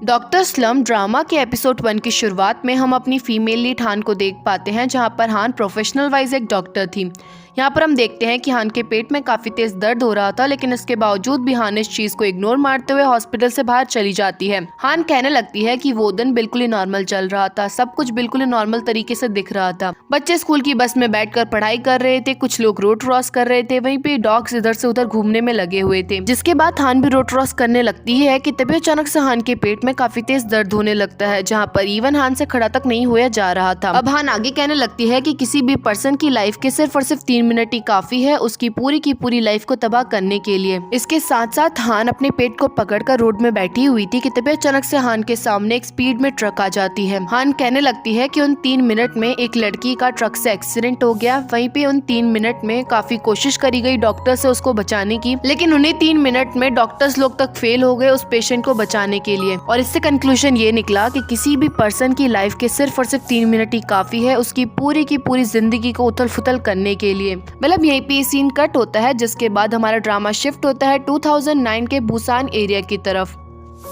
Doctor slum drama के episode 1 की शुरुआत में हम अपनी फीमेल लीड हान को देख पाते हैं, जहां पर हान प्रोफेशनल वाइज एक डॉक्टर थी। यहाँ पर हम देखते हैं कि हान के पेट में काफी तेज दर्द हो रहा था, लेकिन इसके बावजूद भी हान इस चीज को इग्नोर मारते हुए हॉस्पिटल से बाहर चली जाती है। हान कहने लगती है कि वो दिन बिल्कुल ही नॉर्मल चल रहा था, सब कुछ बिल्कुल ही नॉर्मल तरीके से दिख रहा था। बच्चे स्कूल की बस में बैठकर पढ़ाई कर रहे थे, कुछ लोग रोड क्रॉस कर रहे थे, वहीं पे डॉग्स इधर से उधर घूमने में लगे हुए थे। जिसके बाद हान भी रोड क्रॉस करने लगती है कि तभी अचानक से हान के पेट में काफी तेज दर्द होने लगता है, जहाँ पर इवन हान से खड़ा तक नहीं हुआ जा रहा था। अब हान आगे कहने लगती है कि किसी भी पर्सन की लाइफ के सिर्फ और सिर्फ 3 मिनट ही काफी है उसकी पूरी की पूरी लाइफ को तबाह करने के लिए। इसके साथ साथ हान अपने पेट को पकड़कर रोड में बैठी हुई थी कि तभी अचानक से हान के सामने एक स्पीड में ट्रक आ जाती है। हान कहने लगती है कि उन 3 मिनट में एक लड़की का ट्रक से एक्सीडेंट हो गया। वहीं पे उन 3 मिनट में काफी कोशिश करी गई डॉक्टर से उसको बचाने की, लेकिन उन्हें 3 मिनट में डॉक्टर्स लोग तक फेल हो गए उस पेशेंट को बचाने के लिए। और इससे कंक्लूजन ये निकला कि किसी भी पर्सन की लाइफ के सिर्फ और सिर्फ 3 मिनट ही काफी है उसकी पूरी की पूरी जिंदगी को उथल फुथल करने के लिए। मतलब यहीं पे सीन कट होता है, जिसके बाद हमारा ड्रामा शिफ्ट होता है 2009 के बुसान एरिया की तरफ।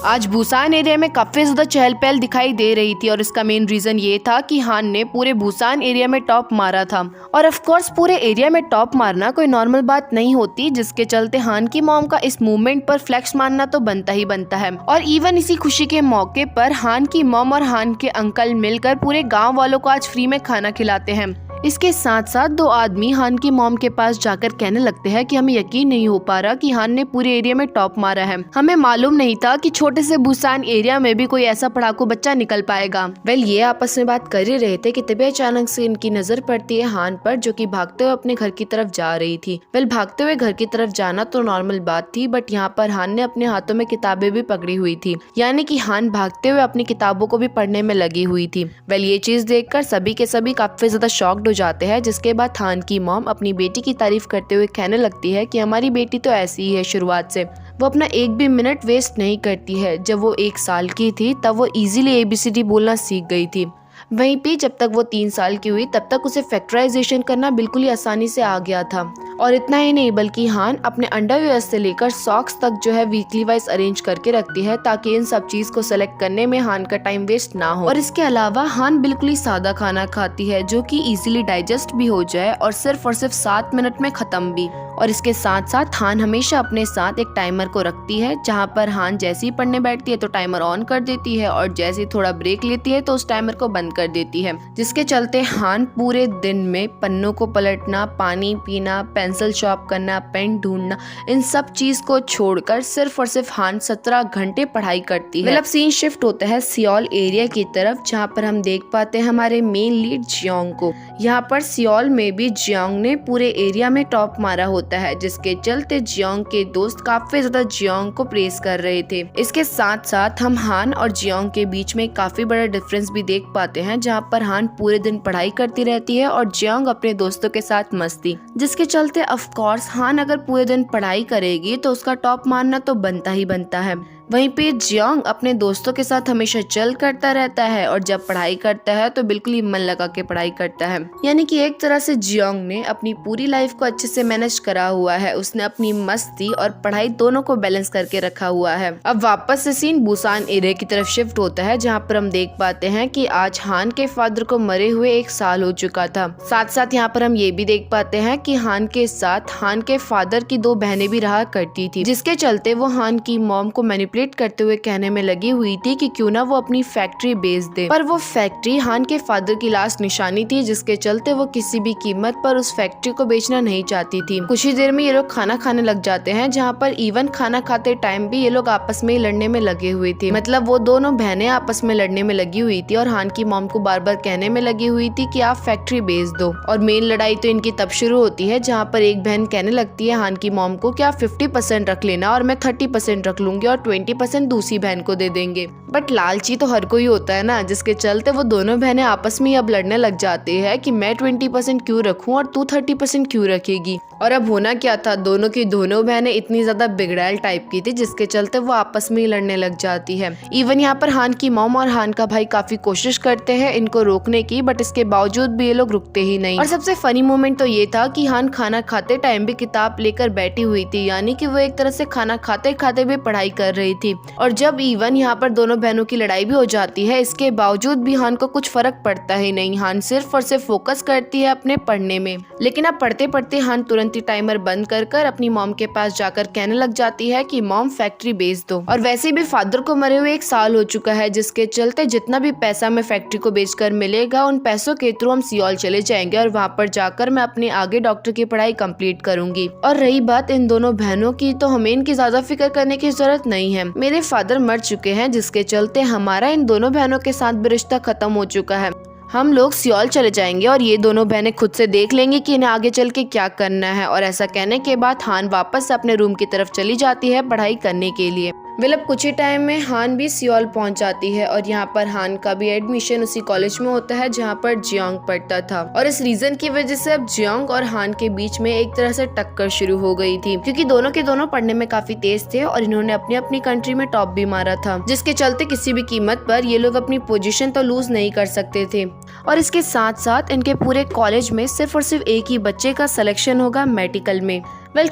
आज बुसान एरिया में काफी ज्यादा चहल पहल दिखाई दे रही थी और इसका मेन रीजन ये था कि हान ने पूरे बुसान एरिया में टॉप मारा था। और ऑफ कोर्स पूरे एरिया में टॉप मारना कोई नॉर्मल बात नहीं होती, जिसके चलते हान की मॉम का इस मूवमेंट पर फ्लेक्स मारना तो बनता ही बनता है। और इवन इसी खुशी के मौके पर हान की मॉम और हान के अंकल मिलकर पूरे गाँव वालों को आज फ्री में खाना खिलाते हैं। इसके साथ साथ 2 आदमी हान की मॉम के पास जाकर कहने लगते हैं कि हमें यकीन नहीं हो पा रहा कि हान ने पूरे एरिया में टॉप मारा है। हमें मालूम नहीं था कि छोटे से बुसान एरिया में भी कोई ऐसा पढ़ाकू बच्चा निकल पाएगा। वेल ये आपस में बात कर ही रहे थे कि तभी अचानक से इनकी नजर पड़ती है हान पर, जो कि भागते हुए अपने घर की तरफ जा रही थी। वेल भागते हुए घर की तरफ जाना तो नॉर्मल बात थी, बट यहाँ पर हान ने अपने हाथों में किताबें भी पकड़ी हुई थी, यानी कि हान भागते हुए अपनी किताबों को भी पढ़ने में लगी हुई थी। वेल ये चीज देखकर सभी के सभी काफी ज्यादा शॉक्ड हो जाते हैं, जिसके बाद हान की मॉम अपनी बेटी की तारीफ करते हुए कहने लगती है कि हमारी बेटी तो ऐसी ही है शुरुआत से, वो अपना एक भी मिनट वेस्ट नहीं करती है। जब वो 1 साल की थी तब वो इजीली ABCD बोलना सीख गई थी। वहीं पे जब तक वो 3 साल की हुई तब तक उसे फैक्टराइजेशन करना बिल्कुल ही आसानी से आ गया था। और इतना ही नहीं बल्कि हान अपने अंडरवियर से लेकर सॉक्स तक जो है वीकली वाइज अरेंज करके रखती है, ताकि इन सब चीज को सेलेक्ट करने में हान का टाइम वेस्ट ना हो। और इसके अलावा हान बिल्कुल ही सादा खाना खाती है, जो कि इजीली डाइजेस्ट भी हो जाए और सिर्फ 7 मिनट में खत्म भी। और इसके साथ साथ हान हमेशा अपने साथ एक टाइमर को रखती है, जहाँ पर हान जैसे ही पढ़ने बैठती है तो टाइमर ऑन कर देती है और जैसे ही थोड़ा ब्रेक लेती है तो उस टाइमर को बंद कर देती है। जिसके चलते हान पूरे दिन में पन्नों को पलटना, पानी पीना, पेंसिल शॉर्प करना, पेन ढूंढना, इन सब चीज को छोड़कर सिर्फ और सिर्फ हान 17 घंटे पढ़ाई करती है। मतलब सीन शिफ्ट होता है सियोल एरिया की तरफ, जहाँ पर हम देख पाते हैं हमारे मेन लीड जियोंग को। यहाँ पर सियोल में भी जियोंग ने पूरे एरिया में टॉप मारा होता है, जिसके चलते जियोंग के दोस्त काफी ज्यादा जियोंग को प्रेस कर रहे थे। इसके साथ साथ हम हान और जियोंग के बीच में काफी बड़ा डिफरेंस भी देख पाते हैं, जहाँ पर हान पूरे दिन पढ़ाई करती रहती है और जियोंग अपने दोस्तों के साथ मस्ती। जिसके चलते ऑफ कोर्स हान अगर पूरे दिन पढ़ाई करेगी तो उसका टॉप मारना तो बनता ही बनता है। वहीं पे जियोंग अपने दोस्तों के साथ हमेशा चल करता रहता है और जब पढ़ाई करता है तो बिल्कुल ही मन लगा के पढ़ाई करता है। यानी कि एक तरह से जियोंग ने अपनी पूरी लाइफ को अच्छे से मैनेज करा हुआ है। उसने अपनी मस्ती और पढ़ाई दोनों को बैलेंस करके रखा हुआ है। अब वापस से सीन बुसान एरिया की तरफ शिफ्ट होता है, जहाँ पर हम देख पाते हैं कि आज हान के फादर को मरे हुए 1 साल हो चुका था। साथ साथ यहाँ पर हम ये भी देख पाते हैं कि हान के साथ हान के फादर की 2 बहनें भी रहा करती थी, जिसके चलते वो हान की मॉम को मैनिपुलेट करते हुए कहने में लगी हुई थी कि क्यों ना वो अपनी फैक्ट्री बेच दे। पर वो फैक्ट्री हान के फादर की लास्ट निशानी थी, जिसके चलते वो किसी भी कीमत पर उस फैक्ट्री को बेचना नहीं चाहती थी। कुछ ही देर में ये लोग खाना खाने लग जाते हैं, जहाँ पर इवन खाना खाते टाइम भी ये लोग आपस में ही लड़ने में लगे हुए थे। मतलब वो दोनों बहनें आपस में लड़ने में लगी हुई थी और हान की मॉम को बार बार कहने में लगी हुई थी कि आप फैक्ट्री बेच दो। और मेन लड़ाई तो इनकी तब शुरू होती है, जहाँ पर एक बहन कहने लगती है हान की मॉम को कि आप 50% रख लेना और मैं 30% रख लूंगी और 20% दूसरी बहन को दे देंगे। बट लालची तो हर कोई होता है ना, जिसके चलते वो दोनों बहनें आपस में अब लड़ने लग जाती है कि मैं 20% क्यों रखूं और तू 30% क्यों रखेगी। और अब होना क्या था, दोनों की दोनों बहनें इतनी ज्यादा बिगड़ैल टाइप की थी, जिसके चलते वो आपस में ही लड़ने लग जाती है। इवन यहाँ पर हान की मॉम और हान का भाई काफी कोशिश करते हैं इनको रोकने की, बट इसके बावजूद भी ये लोग रुकते ही नहीं। और सबसे फनी मोमेंट तो ये था कि हान खाना खाते टाइम भी किताब लेकर बैठी हुई थी, यानी कि वो एक तरह से खाना खाते खाते भी पढ़ाई कर रही थी। और जब इवन यहाँ पर दोनों दोनों बहनों की लड़ाई भी हो जाती है। इसके बावजूद भी हान को कुछ फर्क पड़ता ही नहीं। हान सिर्फ और सिर्फ फोकस करती है अपने पढ़ने में। लेकिन अब पढ़ते पढ़ते हान तुरंत ही टाइमर बंद कर अपनी मॉम के पास जाकर कहने लग जाती है कि मॉम फैक्ट्री बेच दो। और वैसे भी फादर को मरे हुए 1 साल हो चुका है, जिसके चलते जितना भी पैसा हमें फैक्ट्री को बेचकर मिलेगा उन पैसों के थ्रू हम सियोल चले जाएंगे और वहाँ पर जाकर मैं अपने आगे डॉक्टर की पढ़ाई कंप्लीट करूंगी। और रही बात इन दोनों बहनों की, तो हमें इनकी ज्यादा फिक्र करने की जरूरत नहीं है। मेरे फादर मर चुके हैं, जिसके चलते हमारा इन दोनों बहनों के साथ भी रिश्ता खत्म हो चुका है। हम लोग सियोल चले जाएंगे और ये दोनों बहनें खुद से देख लेंगी कि इन्हें आगे चल के क्या करना है। और ऐसा कहने के बाद हान वापस अपने रूम की तरफ चली जाती है पढ़ाई करने के लिए। अब कुछ ही टाइम में हान भी सियोल पहुंच जाती है और यहाँ पर हान का भी एडमिशन उसी कॉलेज में होता है जहाँ पर जियोंग पढ़ता था। और इस रीजन की वजह से अब जियोंग और हान के बीच में एक तरह से टक्कर शुरू हो गई थी, क्योंकि दोनों के दोनों पढ़ने में काफी तेज थे और इन्होंने अपनी अपनी कंट्री में टॉप भी मारा था, जिसके चलते किसी भी कीमत पर ये लोग अपनी पोजीशन तो लूज नहीं कर सकते थे। और इसके साथ साथ इनके पूरे कॉलेज में सिर्फ और सिर्फ एक ही बच्चे का सिलेक्शन होगा मेडिकल में।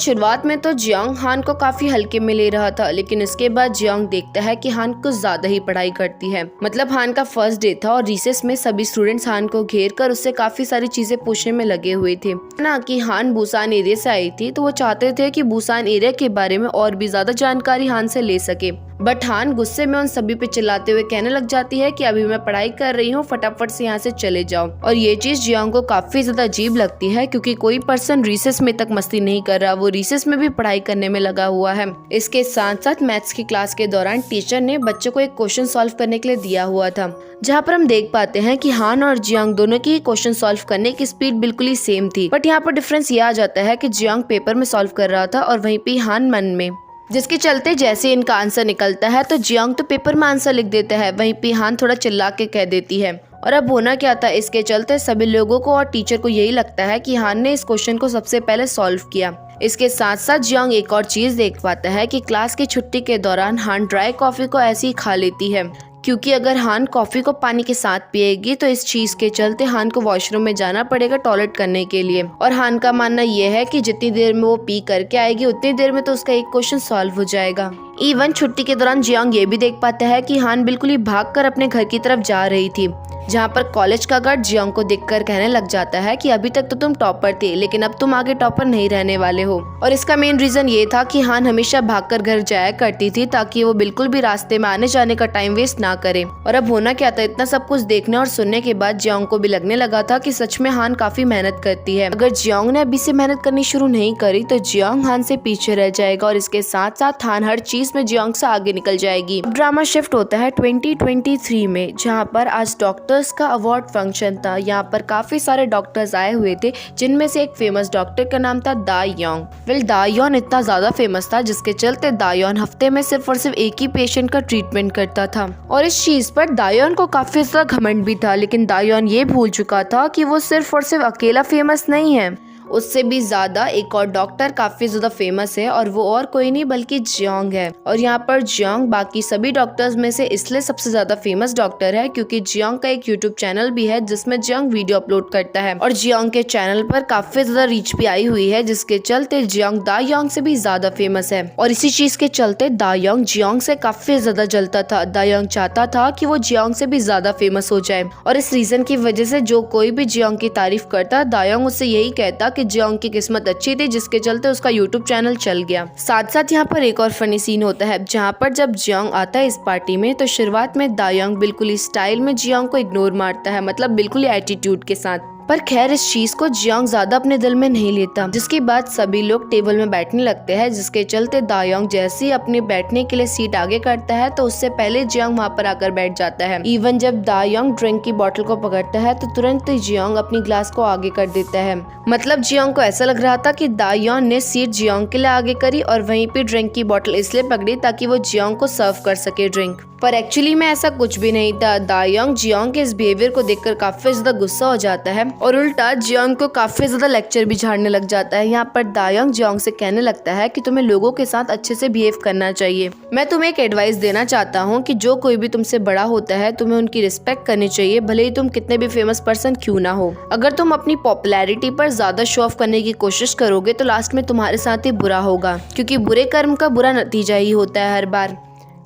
शुरुआत में तो जियोंग हान को काफी हल्के में ले रहा था, लेकिन इसके बाद जियोंग देखता है कि हान कुछ ज्यादा ही पढ़ाई करती है। मतलब हान का फर्स्ट डे था और रिसेस में सभी स्टूडेंट्स हान को घेर कर उससे काफी सारी चीजें पूछने में लगे हुए थे ना कि हान बुसान एरिया से आई थी, तो वो चाहते थे कि बुसान एरिया के बारे में और भी ज्यादा जानकारी हान से ले सके। बट हान गुस्से में उन सभी पे चिल्लाते हुए कहने लग जाती है कि अभी मैं पढ़ाई कर रही हूँ, फटाफट से यहाँ से चले जाओ। और ये चीज जियोंग को काफी ज्यादा अजीब लगती है, क्योंकि कोई पर्सन रिसेस में तक मस्ती नहीं कर रहा, वो रिसेस में भी पढ़ाई करने में लगा हुआ है। इसके साथ साथ मैथ्स की क्लास के दौरान टीचर ने बच्चों को एक क्वेश्चन सॉल्व करने के लिए दिया हुआ था, जहाँ पर हम देख पाते हैं कि हान और जियोंग दोनों की क्वेश्चन सॉल्व करने की स्पीड बिल्कुल ही सेम थी। बट यहाँ पर डिफरेंस ये आ जाता है कि जियोंग पेपर में सॉल्व कर रहा था और वहीं पे हान मन में, जिसके चलते जैसे इनका आंसर निकलता है तो जियोंग तो पेपर में आंसर लिख देता है, वहीं पे हान थोड़ा चिल्ला के कह देती है। और अब होना क्या था, इसके चलते सभी लोगों को और टीचर को यही लगता है कि हान ने इस क्वेश्चन को सबसे पहले सॉल्व किया। इसके साथ साथ जियोंग एक और चीज देख पाता है कि क्लास की छुट्टी के दौरान हान ड्राई कॉफी को ऐसे ही खा लेती है, क्योंकि अगर हान कॉफी को पानी के साथ पिएगी तो इस चीज के चलते हान को वॉशरूम में जाना पड़ेगा टॉयलेट करने के लिए। और हान का मानना यह है कि जितनी देर में वो पी करके आएगी उतनी देर में तो उसका एक क्वेश्चन सॉल्व हो जाएगा। इवन छुट्टी के दौरान जियोंग ये भी देख पाता है कि हान बिल्कुल ही भागकर अपने घर की तरफ जा रही थी, जहाँ पर कॉलेज का गार्ड जियोंग को देखकर कहने लग जाता है कि अभी तक तो तुम टॉपर थे, लेकिन अब तुम आगे टॉपर नहीं रहने वाले हो। और इसका मेन रीजन ये था कि हान हमेशा भागकर घर जाया करती थी, ताकि वो बिल्कुल भी रास्ते में आने जाने का टाइम वेस्ट ना करे। और अब होना क्या था, इतना सब कुछ देखने और सुनने के बाद जियोंग को भी लगने लगा था कि सच में हान काफी मेहनत करती है। अगर जियोंग ने अभी से मेहनत करनी शुरू नहीं करी तो जियोंग हान से पीछे रह जाएगा और इसके साथ साथ हान हर चीज में जियोंग से आगे निकल जाएगी। ड्रामा शिफ्ट होता है 2023 में, जहाँ पर आज डॉक्टर्स का अवार्ड फंक्शन था। यहाँ पर काफी सारे डॉक्टर्स आए हुए थे, जिनमें से एक फेमस डॉक्टर का नाम था दायोंग। दायोंग इतना ज्यादा फेमस था जिसके चलते दायोंग हफ्ते में सिर्फ और सिर्फ एक ही पेशेंट का ट्रीटमेंट करता था। और इस चीज पर दायोंग को काफी ज्यादा घमंड भी था, लेकिन दायोंग ये भूल चुका था कि वो सिर्फ और सिर्फ अकेला फेमस नहीं है, उससे भी ज्यादा एक और डॉक्टर काफी ज्यादा फेमस है और वो और कोई नहीं बल्कि जियोंग है। और यहाँ पर जियोंग बाकी सभी डॉक्टर्स में से इसलिए सबसे ज्यादा फेमस डॉक्टर है क्योंकि जियोंग का एक यूट्यूब चैनल भी है जिसमें जियोंग वीडियो अपलोड करता है और जियोंग के चैनल पर काफी ज्यादा रीच भी आई हुई है, जिसके चलते जियोंग दायोंग से भी ज्यादा फेमस है। और इसी चीज के चलते दायोंग जियोंग से काफी ज्यादा जलता था। दायोंग चाहता था कि वो जियोंग से भी ज्यादा फेमस हो जाए और इस रीजन की वजह से जो कोई भी जियोंग की तारीफ करता दायोंग उससे यही कहता कि जियोंग की किस्मत अच्छी थी, जिसके चलते उसका यूट्यूब चैनल चल गया। साथ साथ यहाँ पर एक और फनी सीन होता है, जहाँ पर जब जियोंग आता है इस पार्टी में तो शुरुआत में दायोंग बिल्कुल ही स्टाइल में जियोंग को इग्नोर मारता है, मतलब बिल्कुल ही एटीट्यूड के साथ। पर खैर इस चीज को जियोंग ज्यादा अपने दिल में नहीं लेता, जिसके बाद सभी लोग टेबल में बैठने लगते हैं, जिसके चलते दायोंग जैसे ही अपने बैठने के लिए सीट आगे करता है तो उससे पहले जियोंग वहाँ पर आकर बैठ जाता है। इवन जब दायोंग ड्रिंक की बोतल को पकड़ता है तो तुरंत जियोंग अपनी ग्लास को आगे कर देता है। मतलब जियोंग को ऐसा लग रहा था कि दायोंग ने सीट जियोंग के लिए आगे करी और वहीं पे ड्रिंक की बोतल इसलिए पकड़ी ताकि वो जियोंग को सर्व कर सके ड्रिंक, पर एक्चुअली में ऐसा कुछ भी नहीं था। दायोंग जियोंग के इस बिहेवियर को देखकर काफी ज्यादा गुस्सा हो जाता है और उल्टा जियोंग को काफी ज्यादा लेक्चर भी झाड़ने लग जाता है। यहाँ पर दायोंग जियोंग से कहने लगता है कि तुम्हें लोगों के साथ अच्छे से बिहेव करना चाहिए। मैं तुम्हें एक एडवाइस देना चाहता हूँ कि जो कोई भी तुमसे बड़ा होता है तुम्हें उनकी रिस्पेक्ट करनी चाहिए, भले ही तुम कितने भी फेमस पर्सन क्यों ना हो। अगर तुम अपनी पॉपुलैरिटी पर ज्यादा शो ऑफ करने की कोशिश करोगे तो लास्ट में तुम्हारे साथ ही बुरा होगा, क्योंकि बुरे कर्म का बुरा नतीजा ही होता है हर बार।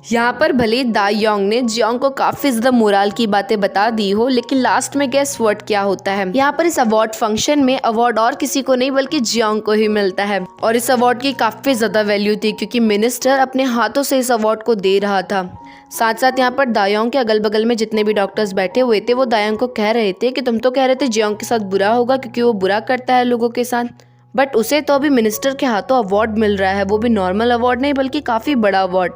यहाँ पर भले दायोंग ने जियोंग को काफी ज्यादा मोरल की बातें बता दी हो, लेकिन लास्ट में गेस व्हाट क्या होता है। यहाँ पर इस अवार्ड फंक्शन में अवार्ड और किसी को नहीं बल्कि जियोंग को ही मिलता है। और इस अवार्ड की काफी ज्यादा वैल्यू थी क्योंकि मिनिस्टर अपने हाथों से इस अवार्ड को दे रहा था। साथ साथ यहाँ पर दायोंग के अगल बगल में जितने भी डॉक्टर्स बैठे हुए थे वो दायोंग को कह रहे थे कि तुम तो कह रहे थे जियोंग के साथ बुरा होगा क्योंकि वो बुरा करता है लोगों के साथ, बट उसे तो अभी मिनिस्टर के हाथों अवार्ड मिल रहा है, वो भी नॉर्मल अवार्ड नहीं बल्कि काफी बड़ा अवार्ड।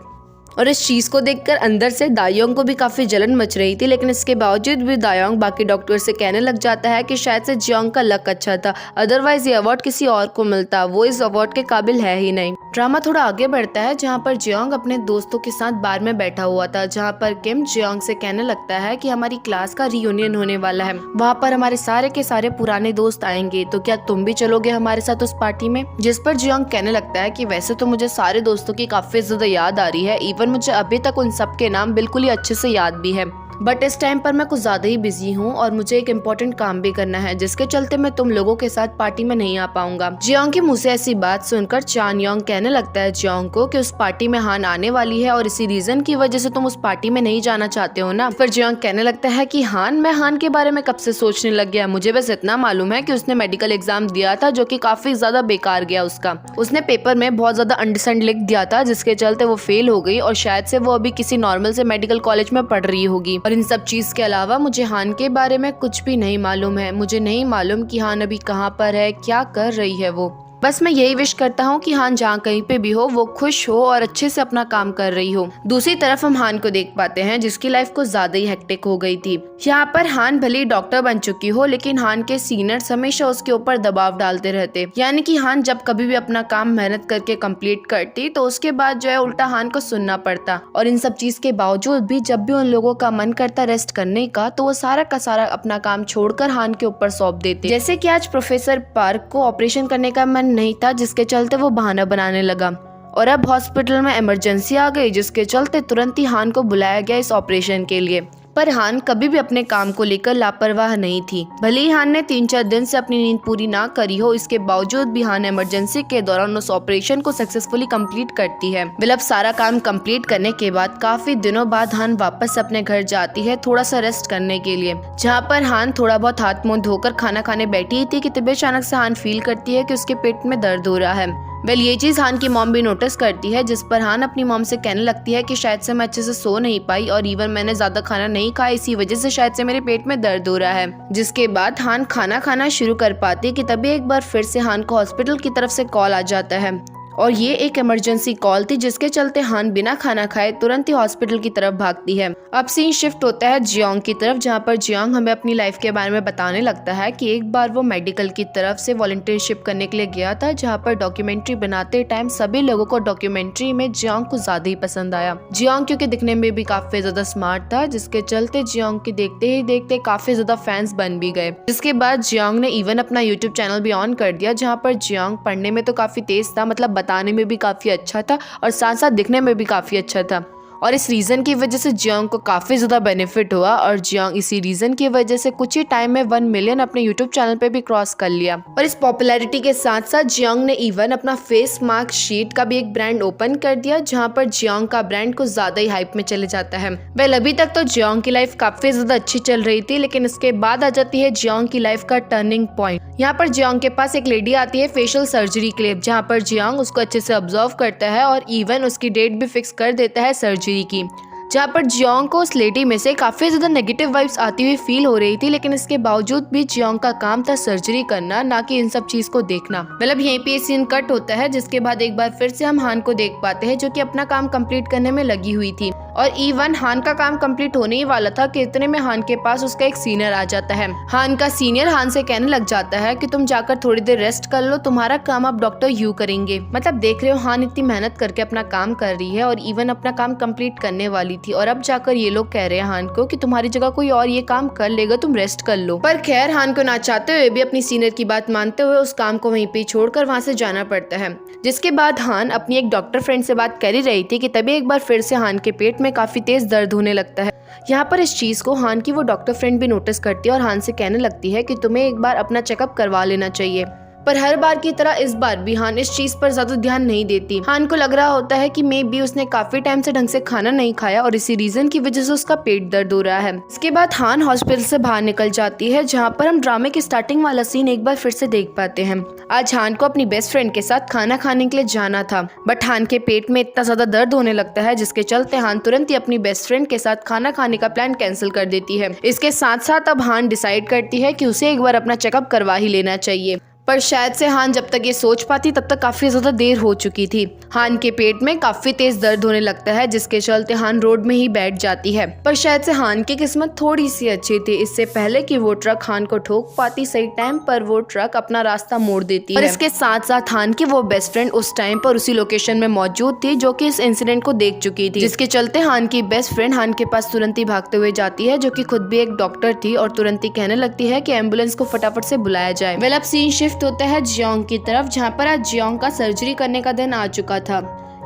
और इस चीज़ को देखकर अंदर से दायोंग को भी काफ़ी जलन मच रही थी, लेकिन इसके बावजूद भी दायोंग बाकी डॉक्टर से कहने लग जाता है कि शायद से जियोंग का लक अच्छा था, अदरवाइज ये अवार्ड किसी और को मिलता, वो इस अवार्ड के काबिल है ही नहीं। ड्रामा थोड़ा आगे बढ़ता है जहाँ पर जियोंग अपने दोस्तों के साथ बार में बैठा हुआ था, जहाँ पर किम जियोंग से कहने लगता है कि हमारी क्लास का रियूनियन होने वाला है, वहाँ पर हमारे सारे के सारे पुराने दोस्त आएंगे, तो क्या तुम भी चलोगे हमारे साथ उस पार्टी में। जिस पर जियोंग कहने लगता है कि वैसे तो मुझे सारे दोस्तों की काफी ज्यादा याद आ रही है, इवन मुझे अभी तक उन सब के नाम बिल्कुल ही अच्छे से याद भी है, बट इस टाइम पर मैं कुछ ज्यादा ही बिजी हूँ और मुझे एक इम्पोर्टेंट काम भी करना है, जिसके चलते मैं तुम लोगों के साथ पार्टी में नहीं आ पाऊंगा। जियोंग के मुंह से ऐसी बात सुनकर चान योंग कहने लगता है जियोंग को कि उस पार्टी में हान आने वाली है और इसी रीजन की वजह से तुम उस पार्टी में नहीं जाना चाहते हो ना। फिर जियोंग कहने लगता है कि मैं हान के बारे में कब से सोचने लग गया, मुझे बस इतना मालूम है कि उसने मेडिकल एग्जाम दिया था जो कि काफी ज्यादा बेकार गया उसका, उसने पेपर में बहुत ज्यादा अंडरस्टैंड लिख दिया था जिसके चलते वो फेल हो गई और शायद से वो अभी किसी नॉर्मल से मेडिकल कॉलेज में पढ़ रही होगी। और इन सब चीज के अलावा मुझे हान के बारे में कुछ भी नहीं मालूम है, मुझे नहीं मालूम कि हान अभी कहाँ पर है, क्या कर रही है वो, बस मैं यही विश करता हूँ कि हान जहाँ कहीं पे भी हो वो खुश हो और अच्छे से अपना काम कर रही हो। दूसरी तरफ हम हान को देख पाते हैं जिसकी लाइफ को ज्यादा ही हेक्टिक हो गई थी। यहाँ पर हान भले ही डॉक्टर बन चुकी हो, लेकिन हान के सीनियर्स हमेशा उसके ऊपर दबाव डालते रहते, यानी कि हान जब कभी भी अपना काम मेहनत करके कंप्लीट करती तो उसके बाद जो है उल्टा हान को सुनना पड़ता। और इन सब चीज के बावजूद भी जब भी उन लोगों का मन करता रेस्ट करने का तो वो सारा का सारा अपना काम छोड़कर हान के ऊपर सौंप देते। जैसे कि आज प्रोफेसर पार्क को ऑपरेशन करने का मन नहीं था, जिसके चलते वो बहाना बनाने लगा, और अब हॉस्पिटल में इमरजेंसी आ गई जिसके चलते तुरंत ही हान को बुलाया गया इस ऑपरेशन के लिए। पर हान कभी भी अपने काम को लेकर लापरवाह नहीं थी। भले ही हान ने 3-4 दिन से अपनी नींद पूरी ना करी हो, इसके बावजूद भी हान इमरजेंसी के दौरान उस ऑपरेशन को सक्सेसफुली कंप्लीट करती है। अब सारा काम कंप्लीट करने के बाद काफी दिनों बाद हान वापस अपने घर जाती है थोड़ा सा रेस्ट करने के लिए, जहाँ पर हान थोड़ा बहुत हाथ मुंह धोकर खाना खाने बैठी थी कि तभी अचानक से हान फील करती है कि उसके पेट में दर्द हो रहा है। ये चीज हान की मॉम भी नोटिस करती है, जिस पर हान अपनी मॉम से कहने लगती है कि शायद से मैं अच्छे से सो नहीं पाई और इवन मैंने ज्यादा खाना नहीं खाया, इसी वजह से शायद से मेरे पेट में दर्द हो रहा है। जिसके बाद हान खाना खाना शुरू कर पाती कि तभी एक बार फिर से हान को हॉस्पिटल की तरफ से कॉल आ जाता है, और ये एक इमरजेंसी कॉल थी जिसके चलते हान बिना खाना खाए तुरंत ही हॉस्पिटल की तरफ भागती है। अब सीन शिफ्ट होता है जियोंग की तरफ, जहाँ पर जियोंग हमें अपनी लाइफ के बारे में बताने लगता है कि एक बार वो मेडिकल की तरफ से वॉलंटियरशिप करने के लिए गया था, जहाँ पर डॉक्यूमेंट्री बनाते टाइम सभी लोगों को डॉक्यूमेंट्री में जियोंग को ज्यादा ही पसंद आया। जियोंग क्योंकि दिखने में भी काफी ज्यादा स्मार्ट था, जिसके चलते जियोंग के देखते ही देखते काफी ज्यादा फैंस बन भी गए। जिसके बाद जियोंग ने इवन अपना यूट्यूब चैनल भी ऑन कर दिया, जहाँ पर जियोंग पढ़ने में तो काफी तेज था, मतलब बताने में भी काफी अच्छा था और साथ साथ दिखने में भी काफी अच्छा था, और इस रीजन की वजह से जियोंग को काफी ज्यादा बेनिफिट हुआ और जियोंग इसी रीजन की वजह से कुछ ही टाइम में 1 मिलियन अपने यूट्यूब चैनल पे भी क्रॉस कर लिया। और इस पॉपुलैरिटी के साथ साथ जियोंग ने इवन अपना फेस मास्क शीट का भी एक ब्रांड ओपन कर दिया, जहां पर जियोंग का ब्रांड कुछ ज्यादा ही हाइप में चले जाता है। अभी तक तो जियोंग की लाइफ काफी ज्यादा अच्छी चल रही थी, लेकिन इसके बाद आ जाती है जियोंग की लाइफ का टर्निंग पॉइंट। यहाँ पर जियोंग के पास एक लेडी आती है फेशियल सर्जरी के लिए, जहाँ पर जियोंग उसको अच्छे से ऑब्जर्व करता है और इवन उसकी डेट भी फिक्स कर देता है सर्जरी की, जहाँ पर जियोंग को उस लेडी में से काफी ज्यादा नेगेटिव वाइब्स आती हुई फील हो रही थी, लेकिन इसके बावजूद भी जियोंग का काम था सर्जरी करना, ना कि इन सब चीज को देखना। यहीं पे सीन कट होता है, जिसके बाद एक बार फिर से हम हान को देख पाते हैं जो कि अपना काम कंप्लीट करने में लगी हुई थी, और इवन हान का काम कंप्लीट होने ही वाला था कि इतने में हान के पास उसका एक सीनियर आ जाता है। हान का सीनियर हान से कहने लग जाता है कि तुम जाकर थोड़ी देर रेस्ट कर लो, तुम्हारा काम अब डॉक्टर यू करेंगे। मतलब देख रहे हो हान इतनी मेहनत करके अपना काम कर रही है और इवन अपना काम कंप्लीट करने वाली थी, और अब जाकर ये लोग कह रहे हैं हान को कि तुम्हारी जगह कोई और ये काम कर लेगा, तुम रेस्ट कर लो। पर खैर हान को ना चाहते हुए भी अपनी सीनियर की बात मानते हुए उस काम को वहीं पे छोड़कर वहां से जाना पड़ता है। जिसके बाद हान अपनी एक डॉक्टर फ्रेंड से बात कर ही रही थी कि तभी एक बार फिर से हान के पेट में काफी तेज दर्द होने लगता है। यहाँ पर इस चीज को हान की वो डॉक्टर फ्रेंड भी नोटिस करती है और हान से कहने लगती है कि तुम्हें एक बार अपना चेकअप करवा लेना चाहिए। पर हर बार की तरह इस बार भी हान इस चीज पर ज्यादा ध्यान नहीं देती। हान को लग रहा होता है कि मे बी उसने काफी टाइम से ढंग से खाना नहीं खाया और इसी रीजन की वजह से उसका पेट दर्द हो रहा है। इसके बाद हान हॉस्पिटल से बाहर निकल जाती है, जहाँ पर हम ड्रामे की स्टार्टिंग वाला सीन एक बार फिर से देख पाते हैं। आज हान को अपनी बेस्ट फ्रेंड के साथ खाना खाने के लिए जाना था, बट हान के पेट में इतना ज्यादा दर्द होने लगता है जिसके चलते हान तुरंत ही अपनी बेस्ट फ्रेंड के साथ खाना खाने का प्लान कैंसिल कर देती है। इसके साथ साथ अब हान डिसाइड करती है कि उसे एक बार अपना चेकअप करवा ही लेना चाहिए, पर शायद से हान जब तक ये सोच पाती तब तक काफी ज्यादा देर हो चुकी थी। हान के पेट में काफी तेज दर्द होने लगता है जिसके चलते हान रोड में ही बैठ जाती है, पर शायद से हान की किस्मत थोड़ी सी अच्छी थी। इससे पहले कि वो ट्रक हान को ठोक पाती सही टाइम पर वो ट्रक अपना रास्ता मोड़ देती है और इसके साथ साथ हान की वो बेस्ट फ्रेंड उस टाइम पर उसी लोकेशन में मौजूद थी जो कि इस इंसिडेंट को देख चुकी थी, जिसके चलते हान की बेस्ट फ्रेंड हान के पास तुरंत ही भागते हुए जाती है, जो कि खुद भी एक डॉक्टर थी, और तुरंत ही कहने लगती है कि एम्बुलेंस को फटाफट से बुलाया जाए। वेल अब सीन शिफ्ट होता है जियोंग की तरफ, जहाँ पर आज जियोंग का सर्जरी करने का दिन आ चुका था।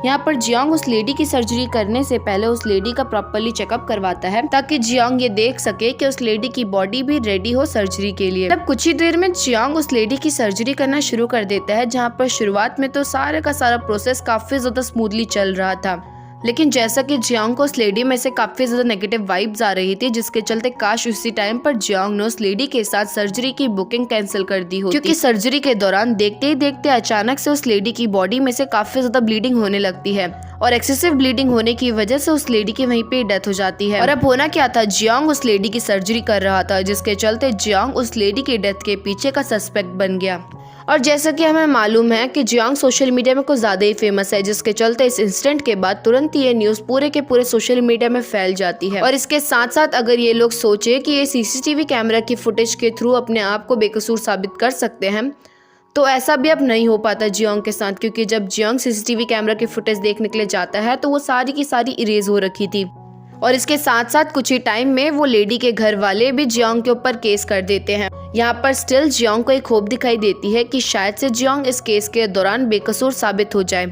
यहाँ पर जियोंग उस लेडी की सर्जरी करने से पहले उस लेडी का प्रॉपर्ली चेकअप करवाता है ताकि जियोंग ये देख सके कि उस लेडी की बॉडी भी रेडी हो सर्जरी के लिए। तब कुछ ही देर में जियोंग उस लेडी की सर्जरी करना शुरू कर देता है, जहाँ पर शुरुआत में तो सारे का सारा प्रोसेस काफी ज्यादा स्मूथली चल रहा था, लेकिन जैसा कि जियोंग को उस लेडी में से काफी ज्यादा नेगेटिव वाइब्स आ रही थी, जिसके चलते काश उसी टाइम पर जियोंग ने उस लेडी के साथ सर्जरी की बुकिंग कैंसिल कर दी होती, क्योंकि सर्जरी के दौरान देखते ही देखते अचानक से उस लेडी की बॉडी में से काफी ज्यादा ब्लीडिंग होने लगती है और एक्सेसिव ब्लीडिंग होने की वजह से उस लेडी की वहीं पे डेथ हो जाती है। और अब होना क्या था, जियोंग उस लेडी की सर्जरी कर रहा था, जिसके चलते जियोंग उस लेडी की डेथ के पीछे का सस्पेक्ट बन गया। और जैसा कि हमें मालूम है कि जियोंग सोशल मीडिया में कुछ ज्यादा ही फेमस है, जिसके चलते इस इंसिडेंट के बाद तुरंत ही ये न्यूज पूरे के पूरे सोशल मीडिया में फैल जाती है। और इसके साथ साथ अगर ये लोग सोचे कि ये सीसीटीवी कैमरा की फुटेज के थ्रू अपने आप को बेकसूर साबित कर सकते हैं, तो ऐसा भी अब नहीं हो पाता जियोंग के साथ, क्योंकि जब जियोंग सीसीटीवी कैमरा की फुटेज देखने के लिए जाता है तो वो सारी की सारी इरेज हो रखी थी। और इसके साथ साथ कुछ ही टाइम में वो लेडी के घर वाले भी जियोंग के ऊपर केस कर देते हैं। यहाँ पर स्टिल जियोंग को एक होप दिखाई देती है कि शायद से जियोंग इस केस के दौरान बेकसूर साबित हो जाए,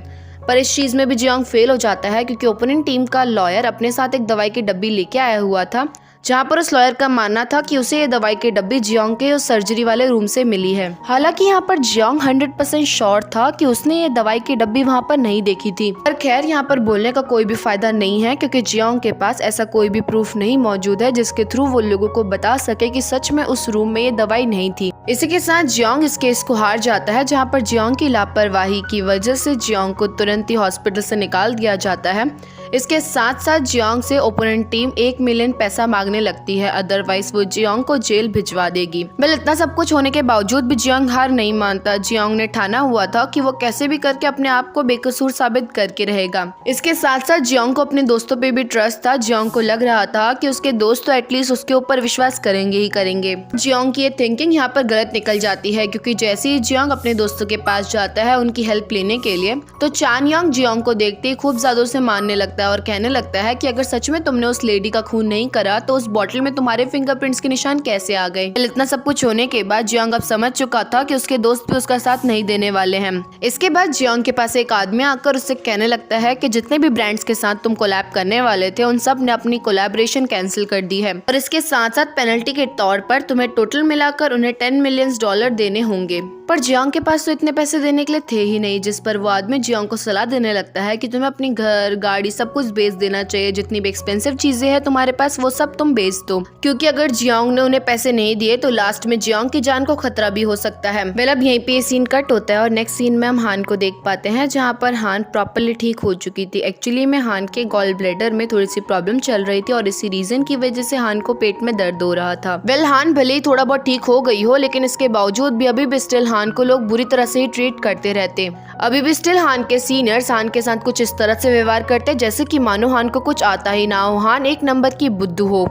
पर इस चीज में भी जियोंग फेल हो जाता है, क्योंकि ओपोनेंट टीम का लॉयर अपने साथ एक दवाई की डब्बी लेके आया हुआ था, जहाँ पर उस लॉयर का मानना था कि उसे ये दवाई की डब्बी जियोंग के उस सर्जरी वाले रूम से मिली है। हालांकि यहाँ पर जियोंग 100% श्योर था कि उसने ये दवाई की डब्बी वहाँ पर नहीं देखी थी, पर खैर यहाँ पर बोलने का कोई भी फायदा नहीं है, क्योंकि जियोंग के पास ऐसा कोई भी प्रूफ नहीं मौजूद है जिसके थ्रू वो लोगों को बता सके कि सच में उस रूम में ये दवाई नहीं थी। इसी के साथ जियोंग इस केस को हार जाता है, जहाँ पर जियोंग की लापरवाही की वजह से जियोंग को तुरंत ही हॉस्पिटल से निकाल दिया जाता है। इसके साथ साथ जियोंग से ओपोनेंट टीम 1 मिलियन पैसा मांगने लगती है, अदरवाइज वो जियोंग को जेल भिजवा देगी। वेल इतना सब कुछ होने के बावजूद भी जियोंग हार नहीं मानता। जियोंग ने ठाना हुआ था कि वो कैसे भी करके अपने आप को बेकसूर साबित करके रहेगा। इसके साथ साथ जियोंग को अपने दोस्तों पे भी ट्रस्ट था। जियोंग को लग रहा था कि उसके दोस्त तो एटलीस्ट उसके ऊपर विश्वास करेंगे ही करेंगे। जियोंग की ये थिंकिंग यहाँ पर गलत निकल जाती है, क्योंकि जैसे ही जियोंग अपने दोस्तों के पास जाता है उनकी हेल्प लेने के लिए, तो चान योंग जियोंग को देखते ही खूब ज्यादा उसे मानने लगता है और कहने लगता है कि अगर सच में तुमने उस लेडी का खून नहीं करा तो उस बॉटल में तुम्हारे फिंगरप्रिंट्स के निशान कैसे आ गए। इतना सब कुछ होने के बाद जियोंग अब समझ चुका था कि उसके दोस्त भी उसका साथ नहीं देने वाले हैं। इसके बाद जियोंग के पास एक आदमी आकर उससे कहने लगता है कि जितने भी ब्रांड्स के साथ तुम कोलैब करने वाले थे उन सब ने अपनी कोलैबोरेशन कैंसिल कर दी है, और इसके साथ साथ पेनल्टी के तौर पर तुम्हें टोटल मिलाकर उन्हें $10 मिलियन देने होंगे। पर जियोंग के पास तो इतने पैसे देने के लिए थे ही नहीं, जिस पर वो आदमी जियोंग को सलाह देने लगता है कि तुम्हें अपनी घर गाड़ी सब कुछ बेच देना चाहिए, जितनी भी एक्सपेंसिव चीजें हैं तुम्हारे पास वो सब तुम बेच दो, क्योंकि अगर जियोंग ने उन्हें पैसे नहीं दिए तो लास्ट में जियोंग की जान को खतरा भी हो सकता है। वेल अब यहीं पे ये सीन कट होता है और नेक्स्ट सीन में हम हान को देख पाते हैं, जहाँ पर हान प्रॉपरली ठीक हो चुकी थी। एक्चुअली में हान के गॉल ब्लैडर में थोड़ी सी प्रॉब्लम चल रही थी और इसी रीजन की वजह से हान को पेट में दर्द हो रहा था। वेल हान भले ही थोड़ा बहुत ठीक हो गई हो, लेकिन इसके बावजूद भी अभी भी स्टिल हान को लोग बुरी तरह से ही ट्रीट करते रहते। अभी भी स्टिल हान के सीनियर्स हान के साथ कुछ इस तरह से व्यवहार करते जैसे कि मानो हान को कुछ आता ही ना हो, हान एक नंबर की बुद्धू हो।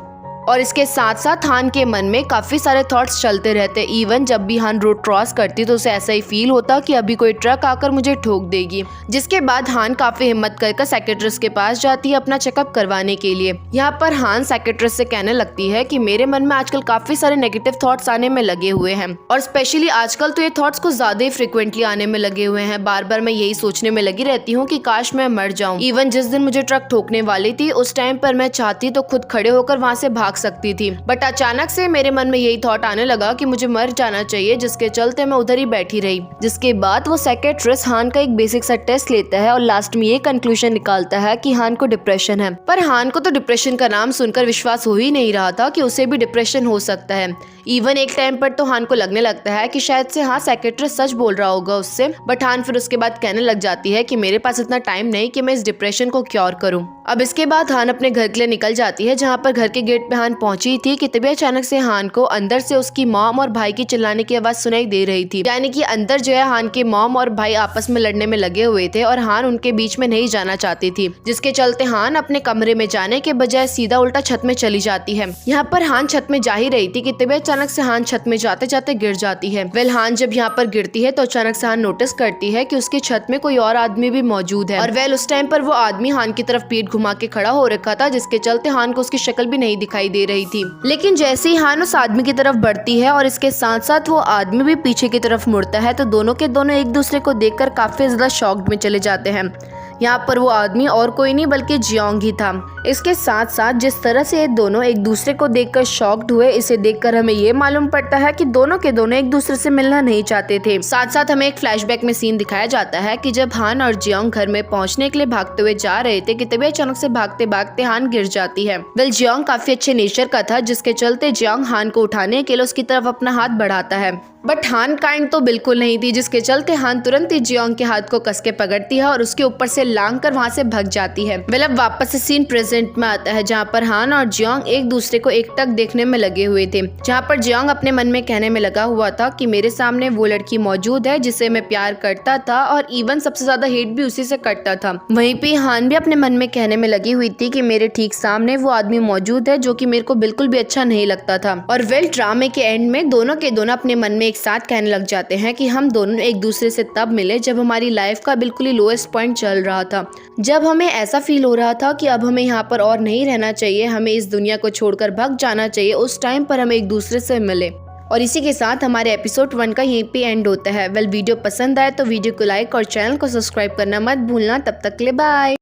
और इसके साथ साथ हान के मन में काफी सारे थॉट्स चलते रहते। इवन जब भी हान रोड क्रॉस करती तो उसे ऐसा ही फील होता कि अभी कोई ट्रक आकर मुझे ठोक देगी। जिसके बाद हान काफी हिम्मत कर साइकियाट्रिस्ट के पास जाती है अपना चेकअप करवाने के लिए। यहाँ पर हान साइकियाट्रिस्ट से कहने लगती है कि मेरे मन में आजकल काफी सारे नेगेटिव थॉट्स आने में लगे हुए हैं, और स्पेशली आजकल तो ये थॉट्स कुछ ज्यादा ही फ्रिक्वेंटली आने में लगे हुए हैं। बार बार मैं यही सोचने में लगी रहती हूँ कि काश मैं मर जाऊँ। इवन जिस दिन मुझे ट्रक ठोकने वाली थी उस टाइम पर मैं चाहती तो खुद खड़े होकर वहाँ से भाग सकती थी। बट अचानक से मेरे मन में यही थॉट आने लगा कि मुझे मर जाना चाहिए, जिसके चलते मैं उधर ही बैठी रही। जिसके बाद वो साइकियाट्रिस्ट हान का एक बेसिक सा टेस्ट लेता है और लास्ट में ये कंक्लूजन निकालता है कि हान को डिप्रेशन है। पर हान को तो डिप्रेशन का नाम सुनकर विश्वास हो ही नहीं रहा था कि उसे भी डिप्रेशन हो सकता है। इवन एक टाइम पर तो हान को लगने लगता है कि शायद से साइकियाट्रिस्ट सच बोल रहा होगा उससे। बट हान फिर उसके बाद कहने लग जाती है कि मेरे पास इतना टाइम नहीं कि मैं इस डिप्रेशन को क्योर करूं। अब इसके बाद हान अपने घर के लिए निकल जाती है, जहाँ पर घर के गेट पे हान पहुंची थी कि तभी अचानक से हान को अंदर से उसकी मॉम और भाई की चिल्लाने की आवाज सुनाई दे रही थी। यानी कि अंदर जो है हान के मॉम और भाई आपस में लड़ने में लगे हुए थे और हान उनके बीच में नहीं जाना चाहती थी, जिसके चलते हान अपने कमरे में जाने के बजाय सीधा उल्टा छत में चली जाती है। यहाँ पर हान छत में जा ही रही थी कि तभी अचानक से हान छत में जाते जाते गिर जाती है। वेल हान जब यहाँ पर गिरती है तो अचानक से हान नोटिस करती है कि उसकी छत में कोई और आदमी भी मौजूद है। और वेल उस टाइम पर वो आदमी हान की तरफ पीठ घुमा के खड़ा हो रखा था, जिसके चलते हान को उसकी शक्ल भी नहीं दिखाई दे रही थी। लेकिन जैसे ही हान उस आदमी की तरफ बढ़ती है और इसके साथ साथ वो आदमी भी पीछे की तरफ मुड़ता है, तो दोनों के दोनों एक दूसरे को देखकर काफी ज्यादा शॉक्ड में चले जाते हैं। यहाँ पर वो आदमी और कोई नहीं बल्कि जियोंग ही था। इसके साथ साथ जिस तरह से ये दोनों एक दूसरे को देखकर शॉक्ड हुए, इसे देखकर हमें ये मालूम पड़ता है कि दोनों के दोनों एक दूसरे से मिलना नहीं चाहते थे। साथ साथ हमें एक फ्लैशबैक में सीन दिखाया जाता है कि जब हान और जियोंग घर में पहुंचने के लिए भागते हुए जा रहे थे कि तभी अचानक से भागते भागते हान गिर जाती है। वेल जियोंग काफी अच्छे नेचर का था, जिसके चलते जियोंग हान को उठाने के लिए उसकी तरफ अपना हाथ बढ़ाता है। बट हान काइंड तो बिल्कुल नहीं थी, जिसके चलते हान तुरंत ही जियोंग के हाथ को कस के पकड़ती है और उसके ऊपर से लांग कर वहाँ से भाग जाती है। वेल अब वापस से सीन प्रेजेंट में आता है, जहाँ पर हान और जियोंग एक दूसरे को एकटक देखने में लगे हुए थे। जहाँ पर जियोंग अपने मन में कहने में लगा हुआ था कि मेरे सामने वो लड़की मौजूद है जिसे मैं प्यार करता था और इवन सबसे ज्यादा हेट भी उसी से करता था। वहीं पे हान भी अपने मन में कहने में लगी हुई थी कि मेरे ठीक सामने वो आदमी मौजूद है जो कि मेरे को बिल्कुल भी अच्छा नहीं लगता था। और वेल ड्रामे के एंड में दोनों के दोनों अपने मन में एक साथ कहने लग जाते हैं कि हम दोनों एक दूसरे से तब मिले जब हमारी लाइफ का बिल्कुल ही लोएस्ट पॉइंट चल रहा था, जब हमें ऐसा फील हो रहा था कि अब हमें यहाँ पर और नहीं रहना चाहिए, हमें इस दुनिया को छोड़कर भाग जाना चाहिए। उस टाइम पर हम एक दूसरे से मिले। और इसी के साथ हमारे एपिसोड 1 का यहीं पे एंड होता है। वेल वीडियो पसंद आए तो वीडियो को लाइक और चैनल को सब्सक्राइब करना मत भूलना। तब तक के लिए बाय।